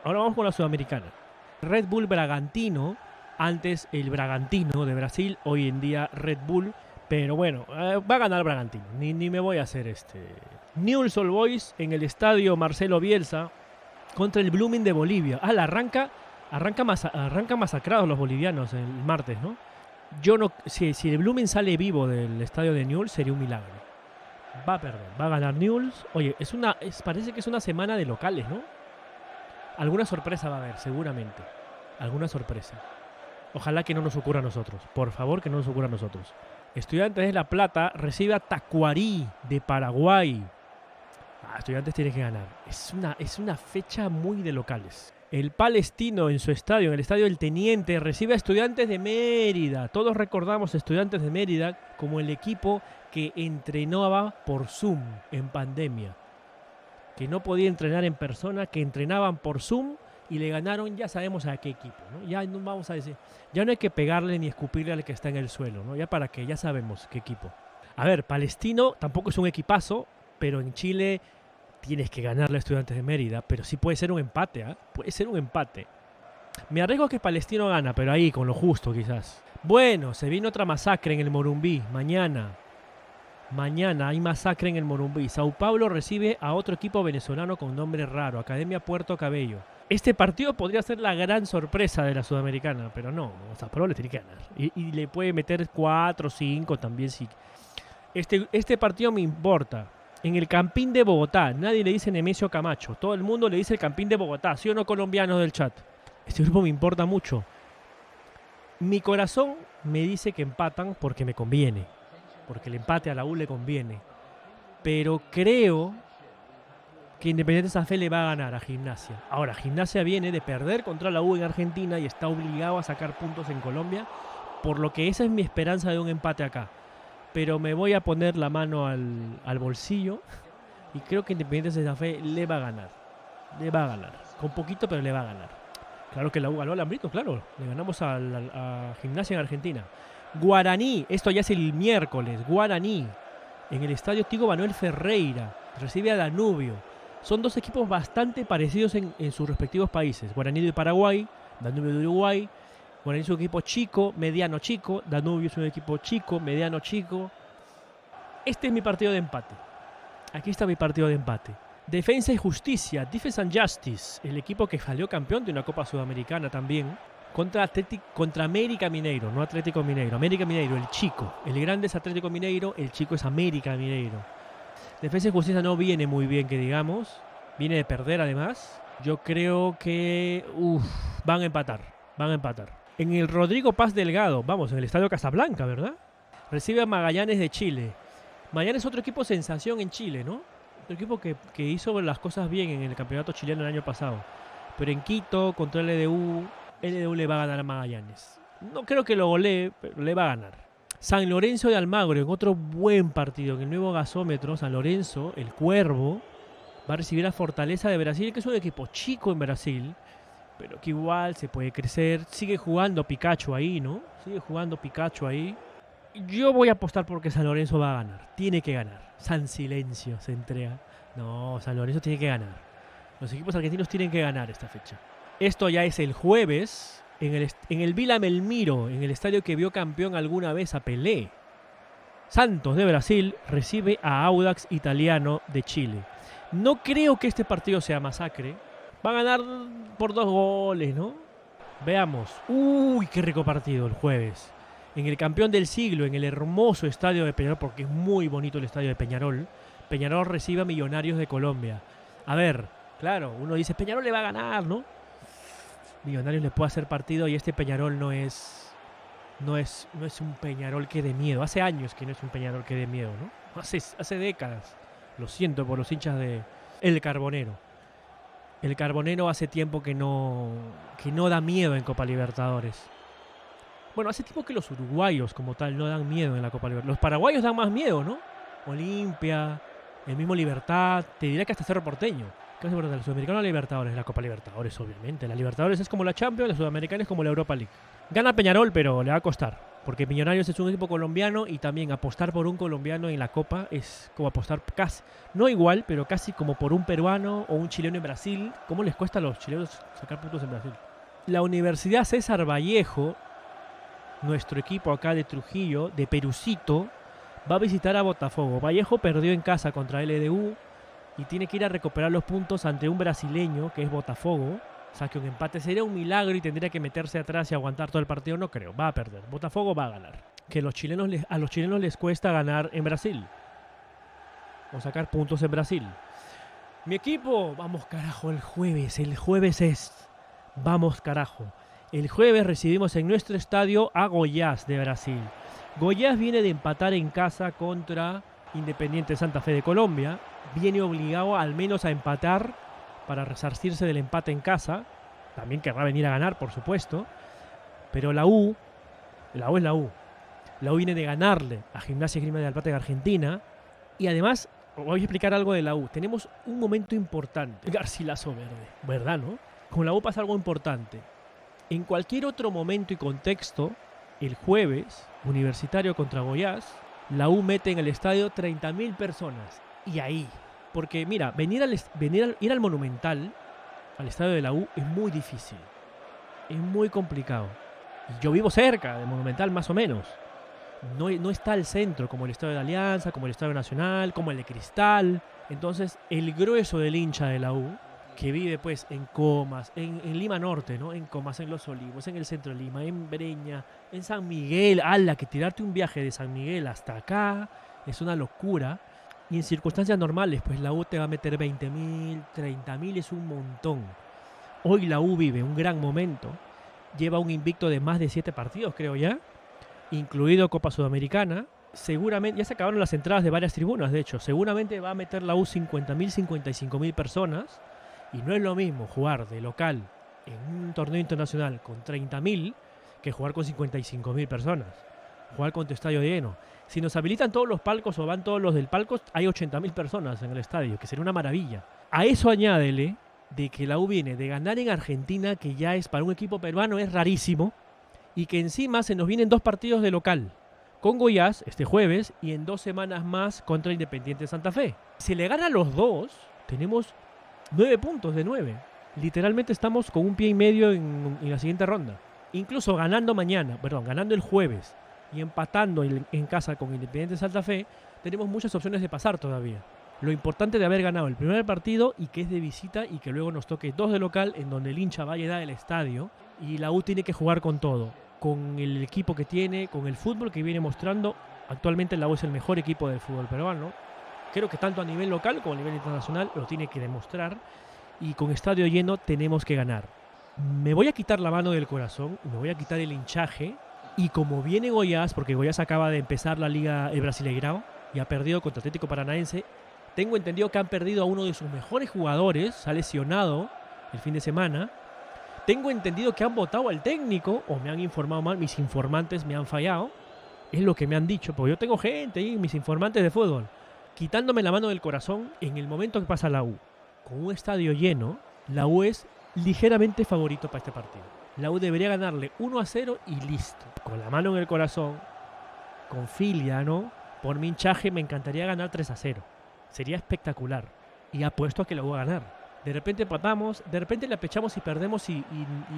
Ahora vamos con la Sudamericana. Red Bull Bragantino, antes el Bragantino de Brasil, hoy en día Red Bull. Pero bueno, va a ganar Bragantino. Ni me voy a hacer Newell's Old Boys en el estadio Marcelo Bielsa contra el Blooming de Bolivia. Arranca masacrados los bolivianos el martes, ¿no? Yo no, si el Blooming sale vivo del estadio de Newell's sería un milagro. Va a perder, va a ganar Newell's. Oye, parece que es una semana de locales, ¿no? Alguna sorpresa va a haber, seguramente. Alguna sorpresa. Ojalá que no nos ocurra a nosotros. Por favor, que no nos ocurra a nosotros. Estudiantes de La Plata recibe a Tacuarí de Paraguay. Estudiantes tiene que ganar. Es una fecha muy de locales. El Palestino en su estadio, en el estadio del Teniente, recibe a Estudiantes de Mérida. Todos recordamos a Estudiantes de Mérida como el equipo que entrenaba por Zoom en pandemia. Que no podía entrenar en persona, que entrenaban por Zoom y le ganaron, ya sabemos a qué equipo, ¿no? Ya no vamos a decir, ya no hay que pegarle ni escupirle al que está en el suelo, ¿no? Ya para qué, ya sabemos qué equipo. A ver, Palestino tampoco es un equipazo, pero en Chile tienes que ganarle a Estudiantes de Mérida, pero sí puede ser un empate, ¿eh? Puede ser un empate. Me arriesgo a que Palestino gana, pero ahí, con lo justo quizás. Bueno, se viene otra masacre en el Morumbí, mañana hay masacre en el Morumbí. Sao Paulo recibe a otro equipo venezolano con nombre raro, Academia Puerto Cabello. Este partido podría ser la gran sorpresa de la Sudamericana, pero no, Sao Paulo le tiene que ganar. Y le puede meter 4 o 5 también. Sí. Este partido me importa. En el Campín de Bogotá, nadie le dice Nemesio Camacho. Todo el mundo le dice el Campín de Bogotá. ¿Sí o no, colombianos del chat? Este grupo me importa mucho. Mi corazón me dice que empatan porque me conviene. Porque el empate a la U le conviene. Pero creo que Independiente Santa Fe le va a ganar a Gimnasia. Ahora, Gimnasia viene de perder contra la U en Argentina y está obligado a sacar puntos en Colombia. Por lo que esa es mi esperanza de un empate acá. Pero me voy a poner la mano al bolsillo y creo que Independiente Santa Fe le va a ganar. Le va a ganar. Con poquito, pero le va a ganar. Claro que la U ganó al Hambrito, claro. Le ganamos a Gimnasia en Argentina. Guaraní, esto ya es el miércoles. Guaraní, en el estadio Tigo Manuel Ferreira, recibe a Danubio. Son dos equipos bastante parecidos en sus respectivos países. Guaraní de Paraguay, Danubio de Uruguay. Guaraní es un equipo chico, mediano chico. Danubio es un equipo chico, mediano chico. Este es mi partido de empate. Aquí está mi partido de empate. Defensa y Justicia, Defense and Justice, el equipo que salió campeón de una Copa Sudamericana también, contra América Mineiro, no Atlético Mineiro. América Mineiro, el chico. El grande es Atlético Mineiro, el chico es América Mineiro. Defensa y Justicia no viene muy bien, que digamos. Viene de perder además. Yo creo que van a empatar. En el Rodrigo Paz Delgado, vamos, en el Estadio Casablanca, ¿verdad? Recibe a Magallanes de Chile. Magallanes es otro equipo sensación en Chile, ¿no? Otro equipo que hizo las cosas bien en el campeonato chileno el año pasado. Pero en Quito, contra el LDU le va a ganar a Magallanes. No creo que lo golee, pero le va a ganar. San Lorenzo de Almagro, en otro buen partido, en el nuevo gasómetro. San Lorenzo, el Cuervo, va a recibir a Fortaleza de Brasil, que es un equipo chico en Brasil, pero que igual se puede crecer. Sigue jugando Pikachu ahí, ¿no? Yo voy a apostar porque San Lorenzo va a ganar. Tiene que ganar. San Silencio se entrega. No, San Lorenzo tiene que ganar. Los equipos argentinos tienen que ganar esta fecha. Esto ya es el jueves en el Vila Belmiro, en el estadio que vio campeón alguna vez a Pelé. Santos de Brasil recibe a Audax Italiano de Chile. No creo que este partido sea masacre. Va a ganar por 2 goles, ¿no? Veamos. Uy, qué rico partido el jueves. En el campeón del siglo, en el hermoso estadio de Peñarol, porque es muy bonito el estadio de Peñarol. Peñarol recibe a Millonarios de Colombia. A ver, claro, uno dice, Peñarol le va a ganar, ¿no? Millonarios le puede hacer partido y este Peñarol no es un Peñarol que dé miedo. Hace años que no es un Peñarol que dé miedo, ¿no? Hace décadas. Lo siento por los hinchas de El Carbonero. El Carbonero hace tiempo que no da miedo en Copa Libertadores. Bueno, hace tiempo que los uruguayos como tal no dan miedo en la Copa Libertadores. Los paraguayos dan más miedo, ¿no? Olimpia, el mismo Libertad, te diré que hasta Cerro Porteño. ¿Qué es el Sudamericano o la Libertadores? La Copa Libertadores, obviamente. La Libertadores es como la Champions, la Sudamericana es como la Europa League. Gana Peñarol, pero le va a costar. Porque Millonarios es un equipo colombiano y también apostar por un colombiano en la Copa es como apostar casi, no igual, pero casi como por un peruano o un chileno en Brasil. ¿Cómo les cuesta a los chilenos sacar puntos en Brasil? La Universidad César Vallejo, nuestro equipo acá de Trujillo, de Perucito, va a visitar a Botafogo. Vallejo perdió en casa contra LDU y tiene que ir a recuperar los puntos ante un brasileño que es Botafogo. O sea, que un empate sería un milagro y tendría que meterse atrás y aguantar todo el partido. No creo, va a perder. Botafogo va a ganar. Que a los chilenos les cuesta ganar en Brasil. O sacar puntos en Brasil. Mi equipo, vamos carajo, el jueves es. Vamos carajo. El jueves recibimos en nuestro estadio a Goiás de Brasil. Goiás viene de empatar en casa contra Independiente Santa Fe de Colombia. Viene obligado al menos a empatar para resarcirse del empate en casa. También querrá venir a ganar, por supuesto. Pero la U es la U. La U viene de ganarle a Gimnasia y Grima de Alpate de Argentina. Y además, os voy a explicar algo de la U. Tenemos un momento importante. Garcilaso verde, ¿verdad, no? Con la U pasa algo importante. En cualquier otro momento y contexto, el jueves, Universitario contra Goiás, la U mete en el estadio 30.000 personas. Y ahí... Porque, mira, ir al Monumental, al estadio de la U, es muy difícil. Es muy complicado. Y yo vivo cerca del Monumental, más o menos. No está al centro, como el estadio de Alianza, como el estadio Nacional, como el de Cristal. Entonces, el grueso del hincha de la U, que vive pues en Comas, en Lima Norte, ¿no? En Comas, en Los Olivos, en el centro de Lima, en Breña, en San Miguel. ¡Hala! Que tirarte un viaje de San Miguel hasta acá es una locura. Y en circunstancias normales, pues la U te va a meter 20.000, 30.000, es un montón. Hoy la U vive un gran momento. Lleva un invicto de más de 7 partidos, creo ya. Incluido Copa Sudamericana. Seguramente, ya se acabaron las entradas de varias tribunas, de hecho. Seguramente va a meter la U 50.000, 55.000 personas. Y no es lo mismo jugar de local en un torneo internacional con 30.000 que jugar con 55.000 personas. Jugar con tu estadio lleno. Si nos habilitan todos los palcos o van todos los del palco, hay 80.000 personas en el estadio, que sería una maravilla. A eso añádele de que la U viene de ganar en Argentina, que ya es para un equipo peruano es rarísimo, y que encima se nos vienen 2 partidos de local, con Goiás este jueves y en 2 semanas más contra Independiente Santa Fe. Si le gana los 2, tenemos 9 puntos de 9. Literalmente estamos con un pie y medio en la siguiente ronda. Incluso ganando ganando el jueves y empatando en casa con Independiente Santa Fe, tenemos muchas opciones de pasar todavía. Lo importante de haber ganado el primer partido y que es de visita y que luego nos toque 2 de local, en donde el hincha va a llenar el estadio y la U tiene que jugar con todo, con el equipo que tiene, con el fútbol que viene mostrando. Actualmente la U es el mejor equipo del fútbol peruano. Creo que tanto a nivel local como a nivel internacional lo tiene que demostrar, y con estadio lleno tenemos que ganar. Me voy a quitar la mano del corazón, me voy a quitar el hinchaje. Y como viene Goiás, porque Goiás acaba de empezar la Liga Brasileirão y ha perdido contra Atlético Paranaense, tengo entendido que han perdido a uno de sus mejores jugadores, se ha lesionado el fin de semana. Tengo entendido que han votado al técnico, o me han informado mal, mis informantes me han fallado. Es lo que me han dicho, porque yo tengo gente ahí, mis informantes de fútbol. Quitándome la mano del corazón, en el momento que pasa la U, con un estadio lleno, la U es ligeramente favorito para este partido. La U debería ganarle 1-0 y listo. Con la mano en el corazón, con filia, ¿no? Por mi hinchaje me encantaría ganar 3-0. Sería espectacular. Y apuesto a que la U va a ganar. De repente empatamos, de repente le apechamos y perdemos y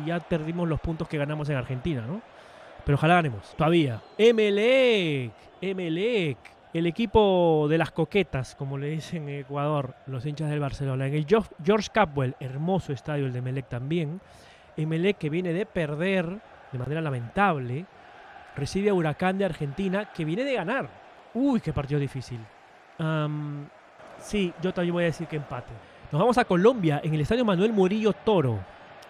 ya perdimos los puntos que ganamos en Argentina, ¿no? Pero ojalá ganemos. Todavía. Emelec. El equipo de las coquetas, como le dicen en Ecuador los hinchas del Barcelona. En el George Capwell, hermoso estadio el de Emelec también. Emelec, que viene de perder de manera lamentable, recibe a Huracán de Argentina, que viene de ganar. Uy, qué partido difícil. Sí, yo también voy a decir que empate. Nos vamos a Colombia, en el estadio Manuel Murillo Toro.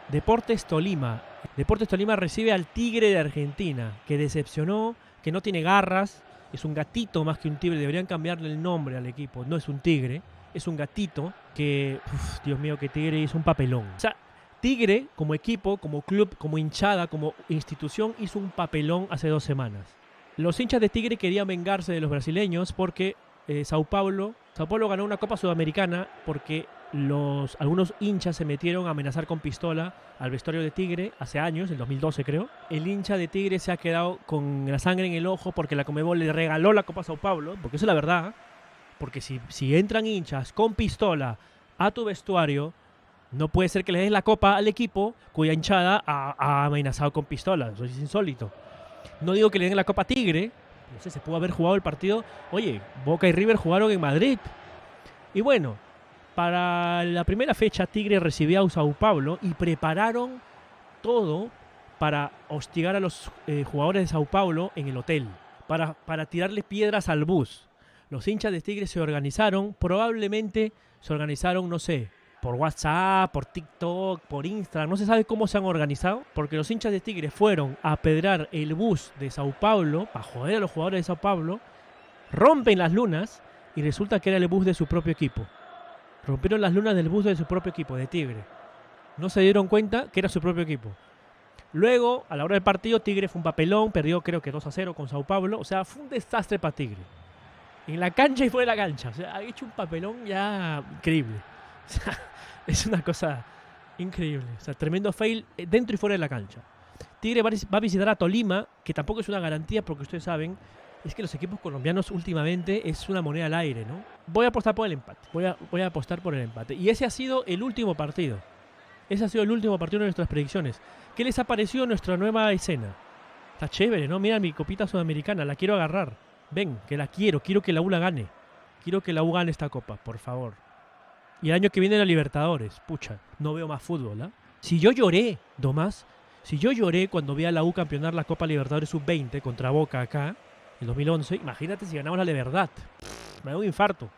Deportes Tolima. Deportes Tolima recibe al Tigre de Argentina, que decepcionó, que no tiene garras. Es un gatito más que un tigre. Deberían cambiarle el nombre al equipo. No es un tigre, es un gatito que, Dios mío, que Tigre hizo un papelón. O sea, Tigre, como equipo, como club, como hinchada, como institución, hizo un papelón hace 2 semanas. Los hinchas de Tigre querían vengarse de los brasileños porque Sao Paulo Sao Paulo ganó una Copa Sudamericana porque algunos hinchas se metieron a amenazar con pistola al vestuario de Tigre hace años, en 2012 creo. El hincha de Tigre se ha quedado con la sangre en el ojo porque la Conmebol le regaló la Copa Sao Paulo, porque eso es la verdad. Porque si entran hinchas con pistola a tu vestuario, no puede ser que le des la copa al equipo cuya hinchada ha amenazado con pistola. Eso es insólito. No digo que le den la copa a Tigre. No sé, se pudo haber jugado el partido. Oye, Boca y River jugaron en Madrid. Y bueno, para la primera fecha Tigre recibía a Sao Paulo y prepararon todo para hostigar a los jugadores de Sao Paulo en el hotel. Para tirarle piedras al bus. Los hinchas de Tigre se organizaron. Probablemente se organizaron, no sé, por WhatsApp, por TikTok, por Instagram. No se sabe cómo se han organizado, porque los hinchas de Tigre fueron a apedrear el bus de Sao Paulo, para joder a los jugadores de Sao Paulo, rompen las lunas y resulta que era el bus de su propio equipo. Rompieron las lunas del bus de su propio equipo, de Tigre. No se dieron cuenta que era su propio equipo. Luego, a la hora del partido, Tigre fue un papelón, perdió creo que 2-0 con Sao Paulo. O sea, fue un desastre para Tigre. En la cancha y fuera de la cancha. O sea, ha hecho un papelón ya increíble. O sea, es una cosa increíble. O sea, tremendo fail dentro y fuera de la cancha. Tigre va a visitar a Tolima, que tampoco es una garantía porque ustedes saben, es que los equipos colombianos últimamente es una moneda al aire, ¿no? Voy a apostar por el empate. Voy a apostar por el empate. Y ese ha sido el último partido. Ese ha sido el último partido de nuestras predicciones. ¿Qué les ha parecido nuestra nueva escena? Está chévere, ¿no? Mira mi copita sudamericana, la quiero agarrar. Ven, que la quiero que la U la gane. Quiero que la U gane esta copa, por favor. Y el año que viene la Libertadores. Pucha, no veo más fútbol, ¿ah? Si yo lloré, Tomás, cuando vi a la U campeonar la Copa Libertadores Sub-20 contra Boca acá, en 2011, imagínate si ganamos la de verdad. Me da un infarto.